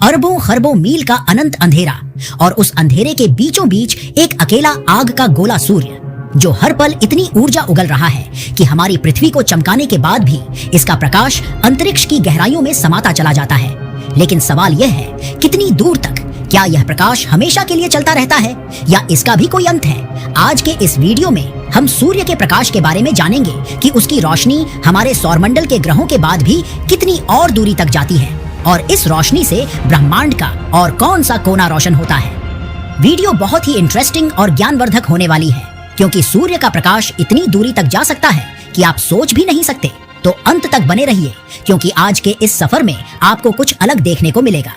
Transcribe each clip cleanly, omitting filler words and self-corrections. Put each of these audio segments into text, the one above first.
अरबों खरबों मील का अनंत अंधेरा और उस अंधेरे के बीचों बीच एक अकेला आग का गोला सूर्य जो हर पल इतनी ऊर्जा उगल रहा है कि हमारी पृथ्वी को चमकाने के बाद भी इसका प्रकाश अंतरिक्ष की गहराइयों में समाता चला जाता है। लेकिन सवाल यह है, कितनी दूर तक? क्या यह प्रकाश हमेशा के लिए चलता रहता है या इसका भी कोई अंत है? आज के इस वीडियो में हम सूर्य के प्रकाश के बारे में जानेंगे कि उसकी रोशनी हमारे सौरमंडल के ग्रहों के बाद भी कितनी और दूरी तक जाती है और इस रोशनी से ब्रह्मांड का और कौन सा कोना रोशन होता है। वीडियो बहुत ही इंटरेस्टिंग और ज्ञानवर्धक होने वाली है क्योंकि सूर्य का प्रकाश इतनी दूरी तक जा सकता है कि आप सोच भी नहीं सकते। तो अंत तक बने रहिए क्योंकि आज के इस सफर में आपको कुछ अलग देखने को मिलेगा।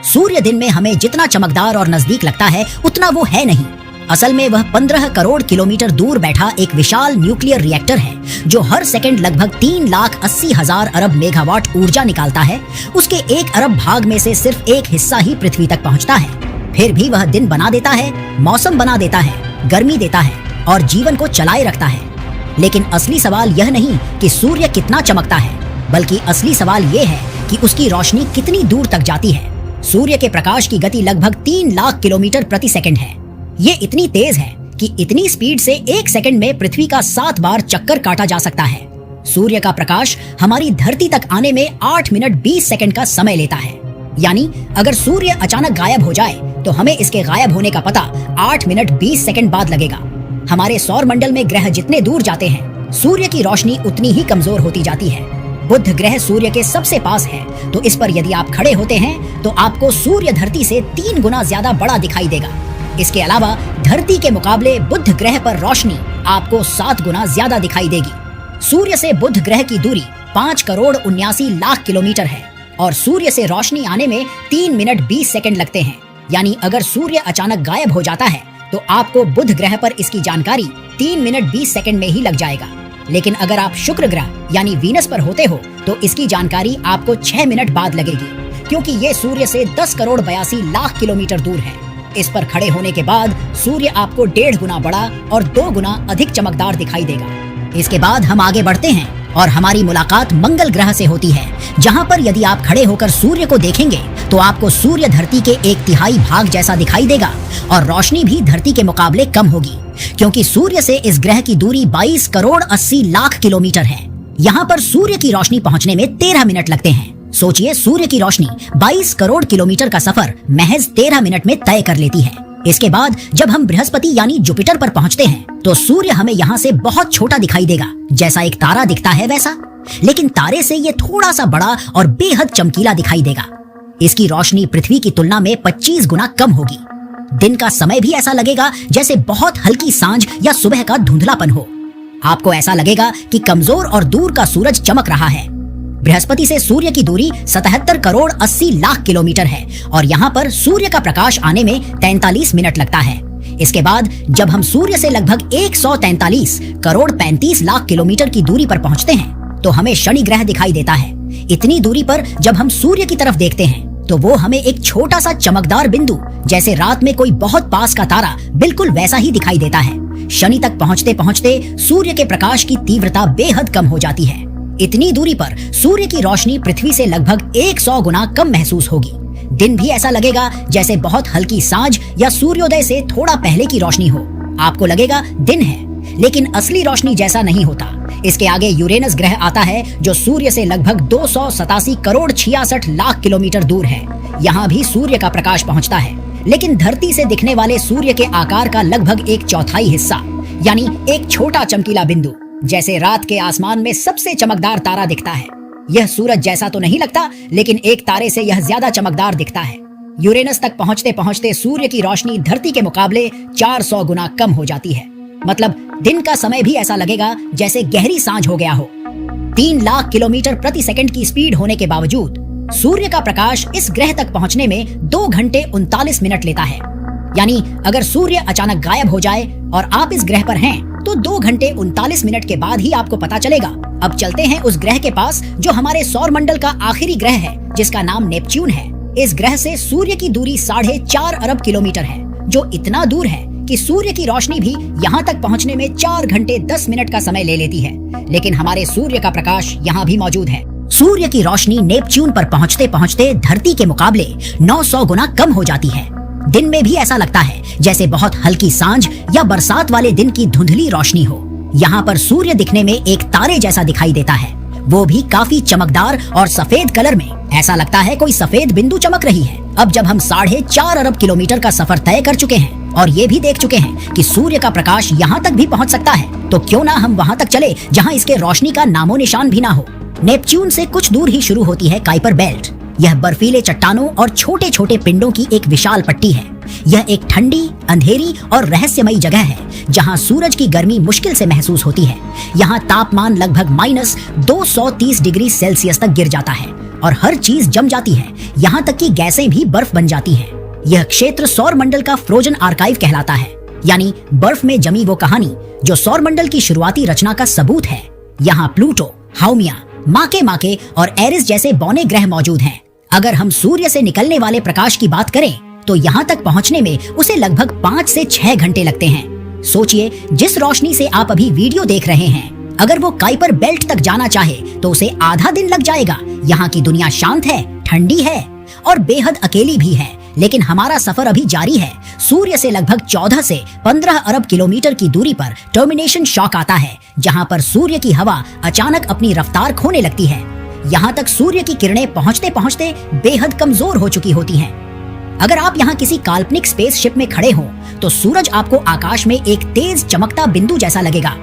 सूर्य दिन में हमें जितना चमकदार और नजदीक लगता है उतना वो है नहीं। असल में वह 15 करोड़ किलोमीटर दूर बैठा एक विशाल न्यूक्लियर रिएक्टर है जो हर सेकंड लगभग 3,80,000 अरब मेगावाट ऊर्जा निकालता है। उसके 1 अरब भाग में से सिर्फ एक हिस्सा ही पृथ्वी तक पहुंचता है। फिर भी वह दिन बना देता है, मौसम बना देता है, गर्मी देता है और जीवन को चलाए रखता है। लेकिन असली सवाल यह नहीं कि सूर्य कितना चमकता है, बल्कि असली सवाल यह है कि उसकी रोशनी कितनी दूर तक जाती है। सूर्य के प्रकाश की गति लगभग 3 लाख किलोमीटर प्रति सेकंड है। ये इतनी तेज है कि इतनी स्पीड से 1 सेकंड में पृथ्वी का 7 बार चक्कर काटा जा सकता है। सूर्य का प्रकाश हमारी धरती तक आने में 8 मिनट 20 सेकंड का समय लेता है। यानी अगर सूर्य अचानक गायब हो जाए तो हमें इसके गायब होने का पता 8 मिनट 20 सेकंड बाद लगेगा। हमारे सौरमंडल में ग्रह जितने दूर जाते हैं, सूर्य की रोशनी उतनी ही कमजोर होती जाती है। बुध ग्रह सूर्य के सबसे पास है, तो इस पर यदि आप खड़े होते हैं तो आपको सूर्य धरती से 3 गुना ज्यादा बड़ा दिखाई देगा। इसके अलावा धरती के मुकाबले बुध ग्रह पर रोशनी आपको 7 गुना ज्यादा दिखाई देगी। सूर्य से बुध ग्रह की दूरी 5 करोड़ 79 लाख किलोमीटर है और सूर्य से रोशनी आने में 3 मिनट 20 सेकंड लगते हैं। यानी अगर सूर्य अचानक गायब हो जाता है तो आपको बुध ग्रह पर इसकी जानकारी 3 मिनट 20 सेकंड में ही लग जाएगा। लेकिन अगर आप शुक्र ग्रह यानी वीनस पर होते हो तो इसकी जानकारी आपको 6 मिनट बाद लगेगी, क्योंकि ये सूर्य से 10 करोड़ 82 लाख किलोमीटर दूर है। इस पर खड़े होने के बाद सूर्य आपको 1.5 गुना बड़ा और 2 गुना अधिक चमकदार दिखाई देगा। इसके बाद हम आगे बढ़ते हैं और हमारी मुलाकात मंगल ग्रह से होती है, जहां पर यदि आप खड़े होकर सूर्य को देखेंगे तो आपको सूर्य धरती के 1/3 भाग जैसा दिखाई देगा और रोशनी भी धरती के मुकाबले कम होगी, क्योंकि सूर्य से इस ग्रह की दूरी 22 करोड़ 80 लाख किलोमीटर है। यहाँ पर सूर्य की रोशनी पहुँचने में 13 मिनट लगते हैं। सोचिए, सूर्य की रोशनी 22 करोड़ किलोमीटर का सफर महज 13 मिनट में तय कर लेती है। इसके बाद जब हम बृहस्पति यानी जुपिटर पर पहुंचते हैं तो सूर्य हमें यहाँ से बहुत छोटा दिखाई देगा, जैसा एक तारा दिखता है वैसा। लेकिन तारे से ये थोड़ा सा बड़ा और बेहद चमकीला दिखाई देगा। इसकी रोशनी पृथ्वी की तुलना में 25 गुना कम होगी। दिन का समय भी ऐसा लगेगा जैसे बहुत हल्की सांझ या सुबह का धुंधलापन हो। आपको ऐसा लगेगा कि कमजोर और दूर का सूरज चमक रहा है। बृहस्पति से सूर्य की दूरी 77 करोड़ 80 लाख किलोमीटर है और यहाँ पर सूर्य का प्रकाश आने में 43 मिनट लगता है। इसके बाद जब हम सूर्य से लगभग 143 करोड़ 35 लाख किलोमीटर की दूरी पर पहुँचते हैं तो हमें शनि ग्रह दिखाई देता है। इतनी दूरी पर जब हम सूर्य की तरफ देखते हैं तो वो हमें एक छोटा सा चमकदार बिंदु, जैसे रात में कोई बहुत पास का तारा, बिल्कुल वैसा ही दिखाई देता है। शनि तक पहुँचते पहुँचते सूर्य के प्रकाश की तीव्रता बेहद कम हो जाती है। इतनी दूरी पर सूर्य की रोशनी पृथ्वी से लगभग 100 गुना कम महसूस होगी। दिन भी ऐसा लगेगा जैसे बहुत हल्की सांझ या सूर्योदय से थोड़ा पहले की रोशनी हो। आपको लगेगा दिन है, लेकिन असली रोशनी जैसा नहीं होता। इसके आगे यूरेनस ग्रह आता है जो सूर्य से लगभग 287 करोड़ 66 लाख किलोमीटर दूर है। यहाँ भी सूर्य का प्रकाश पहुँचता है, लेकिन धरती से दिखने वाले सूर्य के आकार का लगभग 1/4 हिस्सा, यानी एक छोटा चमकीला बिंदु, जैसे रात के आसमान में सबसे चमकदार तारा दिखता है। यह सूरज जैसा तो नहीं लगता, लेकिन एक तारे से यह ज्यादा चमकदार दिखता है। यूरेनस तक पहुंचते पहुंचते सूर्य की रोशनी धरती के मुकाबले 400 गुना कम हो जाती है। मतलब दिन का समय भी ऐसा लगेगा जैसे गहरी सांझ हो गया हो। 3 लाख किलोमीटर प्रति सेकंड की स्पीड होने के बावजूद सूर्य का प्रकाश इस ग्रह तक पहुंचने में 2 घंटे 39 मिनट लेता है। यानी अगर सूर्य अचानक गायब हो जाए और आप इस ग्रह पर हैं तो 2 घंटे 39 मिनट के बाद ही आपको पता चलेगा। अब चलते हैं उस ग्रह के पास जो हमारे सौरमंडल का आखिरी ग्रह है, जिसका नाम नेपच्यून है। इस ग्रह से सूर्य की दूरी 4.5 अरब किलोमीटर है, जो इतना दूर है कि सूर्य की रोशनी भी यहाँ तक पहुँचने में 4 घंटे 10 मिनट का समय ले लेती है। लेकिन हमारे सूर्य का प्रकाश यहाँ भी मौजूद है। सूर्य की रोशनी नेपच्यून पर पहुंचते पहुंचते धरती के मुकाबले 900 गुना कम हो जाती है। दिन में भी ऐसा लगता है जैसे बहुत हल्की सांझ या बरसात वाले दिन की धुंधली रोशनी हो। यहाँ पर सूर्य दिखने में एक तारे जैसा दिखाई देता है, वो भी काफी चमकदार और सफेद कलर में। ऐसा लगता है कोई सफेद बिंदु चमक रही है। अब जब हम 4.5 अरब किलोमीटर का सफर तय कर चुके हैं और ये भी देख चुके हैं कि सूर्य का प्रकाश यहाँ तक भी पहुँच सकता है, तो क्यों ना हम वहाँ तक चले जहाँ इसके रोशनी का नामो निशान भी ना हो। नेपच्यून से कुछ दूर ही शुरू होती है काइपर बेल्ट। यह बर्फीले चट्टानों और छोटे छोटे पिंडों की एक विशाल पट्टी है। यह एक ठंडी, अंधेरी और रहस्यमयी जगह है जहां सूरज की गर्मी मुश्किल से महसूस होती है। यहां तापमान लगभग -230 डिग्री सेल्सियस तक गिर जाता है और हर चीज जम जाती है, यहाँ तक कि गैसें भी बर्फ बन जाती हैं। यह क्षेत्र सौर मंडल का फ्रोजन आर्काइव कहलाता है, यानी बर्फ में जमी वो कहानी जो सौर मंडल की शुरुआती रचना का सबूत है। यहाँ प्लूटो, हाउमिया, माके और एरिस जैसे बौने ग्रह मौजूद हैं। अगर हम सूर्य से निकलने वाले प्रकाश की बात करें तो यहाँ तक पहुँचने में उसे लगभग 5 से 6 घंटे लगते हैं। सोचिए, जिस रोशनी से आप अभी वीडियो देख रहे हैं, अगर वो काइपर बेल्ट तक जाना चाहे तो उसे आधा दिन लग जाएगा। यहाँ की दुनिया शांत है, ठंडी है और बेहद अकेली भी है, लेकिन हमारा सफर अभी जारी है। सूर्य से लगभग 14 से 15 अरब किलोमीटर की दूरी पर टर्मिनेशन शॉक आता है, जहाँ पर सूर्य की हवा अचानक अपनी रफ्तार खोने लगती है। यहाँ तक सूर्य की किरणें पहुँचते पहुँचते बेहद कमजोर हो चुकी होती हैं। अगर आप यहाँ किसी काल्पनिक स्पेसशिप में खड़े हो तो सूरज आपको आकाश में एक तेज चमकता बिंदु जैसा लगेगा।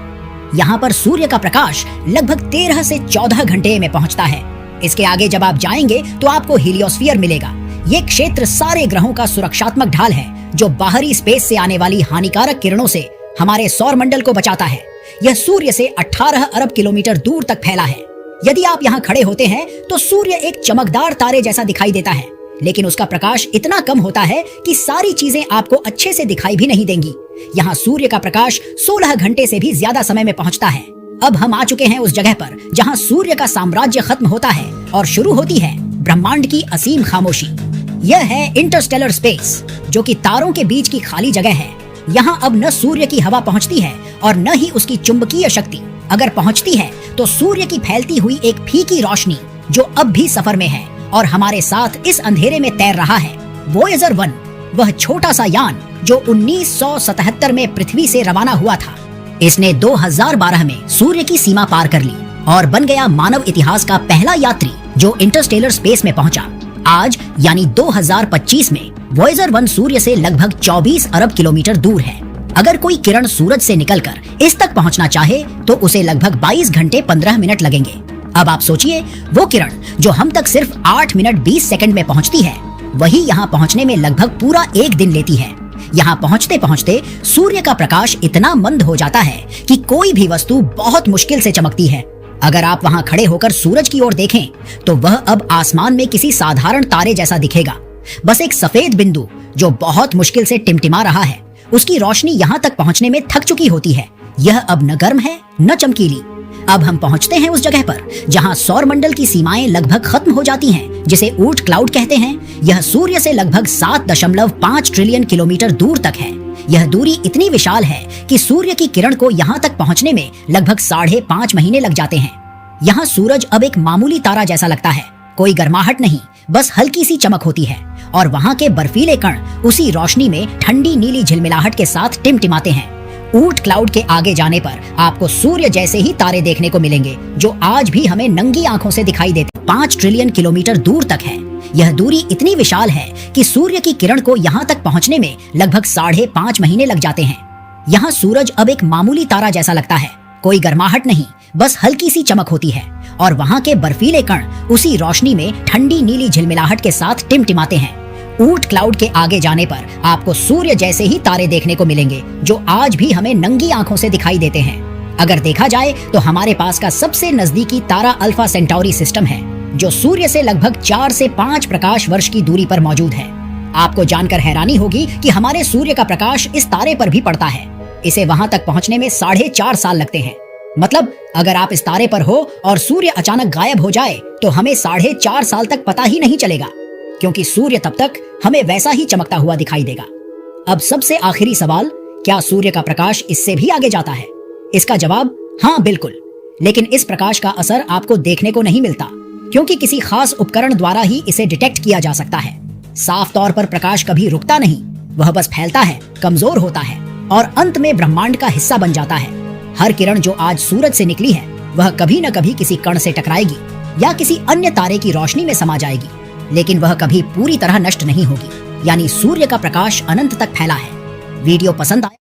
यहाँ पर सूर्य का प्रकाश लगभग 13 से 14 घंटे में पहुँचता है। इसके आगे जब आप जाएंगे तो आपको हीलियोस्फीयर मिलेगा। ये क्षेत्र सारे ग्रहों का सुरक्षात्मक ढाल है जो बाहरी स्पेस से आने वाली हानिकारक किरणों से हमारे सौर मंडल को बचाता है। यह सूर्य से 18 अरब किलोमीटर दूर तक फैला है। यदि आप यहाँ खड़े होते हैं तो सूर्य एक चमकदार तारे जैसा दिखाई देता है, लेकिन उसका प्रकाश इतना कम होता है कि सारी चीजें आपको अच्छे से दिखाई भी नहीं देंगी। यहाँ सूर्य का प्रकाश 16 घंटे से भी ज्यादा समय में पहुँचता है। अब हम आ चुके हैं उस जगह पर जहाँ सूर्य का साम्राज्य खत्म होता है और शुरू होती है ब्रह्मांड की असीम खामोशी। यह है इंटरस्टेलर स्पेस, जो कि तारों के बीच की खाली जगह है। यहाँ अब न सूर्य की हवा पहुँचती है और न ही उसकी चुंबकीय शक्ति। अगर पहुँचती है तो सूर्य की फैलती हुई एक फीकी रोशनी जो अब भी सफर में है और हमारे साथ इस अंधेरे में तैर रहा है। वोयेजर 1, वह छोटा सा यान जो 1977 में पृथ्वी से रवाना हुआ था, इसने 2012 में सूर्य की सीमा पार कर ली और बन गया मानव इतिहास का पहला यात्री जो इंटरस्टेलर स्पेस में पहुंचा। आज यानी 2025 में वोयेजर 1 सूर्य से लगभग 24 अरब किलोमीटर दूर है। अगर कोई किरण सूरज से निकलकर इस तक पहुंचना चाहे तो उसे लगभग 22 घंटे 15 मिनट लगेंगे। अब आप सोचिए, वो किरण जो हम तक सिर्फ 8 मिनट 20 सेकंड में पहुंचती है, वही यहाँ पहुंचने में लगभग पूरा 1 दिन लेती है। यहाँ पहुंचते पहुंचते सूर्य का प्रकाश इतना मंद हो जाता है कि कोई भी वस्तु बहुत मुश्किल से चमकती है। अगर आप वहाँ खड़े होकर सूरज की ओर देखें तो वह अब आसमान में किसी साधारण तारे जैसा दिखेगा, बस एक सफेद बिंदु जो बहुत मुश्किल से टिमटिमा रहा है। उसकी रोशनी यहाँ तक पहुँचने में थक चुकी होती है। यह अब न गर्म है न चमकीली। अब हम पहुँचते हैं उस जगह पर जहाँ सौर मंडल की सीमाएं लगभग खत्म हो जाती हैं, जिसे ऊर्ट क्लाउड कहते हैं। यह सूर्य से लगभग 7.5 ट्रिलियन किलोमीटर दूर तक है। यह दूरी इतनी विशाल है कि सूर्य की किरण को यहाँ तक पहुँचने में लगभग 5.5 महीने लग जाते हैं। यहाँ सूरज अब एक मामूली तारा जैसा लगता है, कोई गर्माहट नहीं, बस हल्की सी चमक होती है और वहाँ के बर्फीले कण उसी रोशनी में ठंडी नीली झिलमिलाहट के साथ टिमटिमाते हैं। ऊर्ट क्लाउड के आगे जाने पर आपको सूर्य जैसे ही तारे देखने को मिलेंगे जो आज भी हमें नंगी आंखों से दिखाई देते 5 ट्रिलियन किलोमीटर दूर तक है। यह दूरी इतनी विशाल है कि सूर्य की किरण को यहाँ तक पहुँचने में लगभग 5.5 महीने लग जाते हैं। यहाँ सूरज अब एक मामूली तारा जैसा लगता है, कोई गर्माहट नहीं, बस हल्की सी चमक होती है और वहाँ के बर्फीले कण उसी रोशनी में ठंडी नीली झिलमिलाहट के साथ टिमटिमाते हैं। ऊर्ट क्लाउड के आगे जाने पर आपको सूर्य जैसे ही तारे देखने को मिलेंगे जो आज भी हमें नंगी आंखों से दिखाई देते हैं। अगर देखा जाए तो हमारे पास का सबसे नजदीकी तारा अल्फा सेंटाउरी सिस्टम है, जो सूर्य से लगभग 4 से 5 प्रकाश वर्ष की दूरी पर मौजूद है। आपको जानकर हैरानी होगी कि हमारे सूर्य का प्रकाश इस तारे पर भी पड़ता है। इसे वहां तक पहुंचने में 4.5 साल लगते हैं। मतलब अगर आप इस तारे पर हो और सूर्य अचानक गायब हो जाए तो हमें 4.5 साल तक पता ही नहीं चलेगा, क्योंकि सूर्य तब तक हमें वैसा ही चमकता हुआ दिखाई देगा। अब सबसे आखिरी सवाल, क्या सूर्य का प्रकाश इससे भी आगे जाता है? इसका जवाब हाँ, बिल्कुल। लेकिन इस प्रकाश का असर आपको देखने को नहीं मिलता, क्योंकि किसी खास उपकरण द्वारा ही इसे डिटेक्ट किया जा सकता है। साफ तौर पर प्रकाश कभी रुकता नहीं, वह बस फैलता है, कमजोर होता है और अंत में ब्रह्मांड का हिस्सा बन जाता है। हर किरण जो आज सूरज से निकली है वह कभी न कभी किसी कण से टकराएगी या किसी अन्य तारे की रोशनी में समा जाएगी, लेकिन वह कभी पूरी तरह नष्ट नहीं होगी। यानी सूर्य का प्रकाश अनंत तक फैला है। वीडियो पसंद आया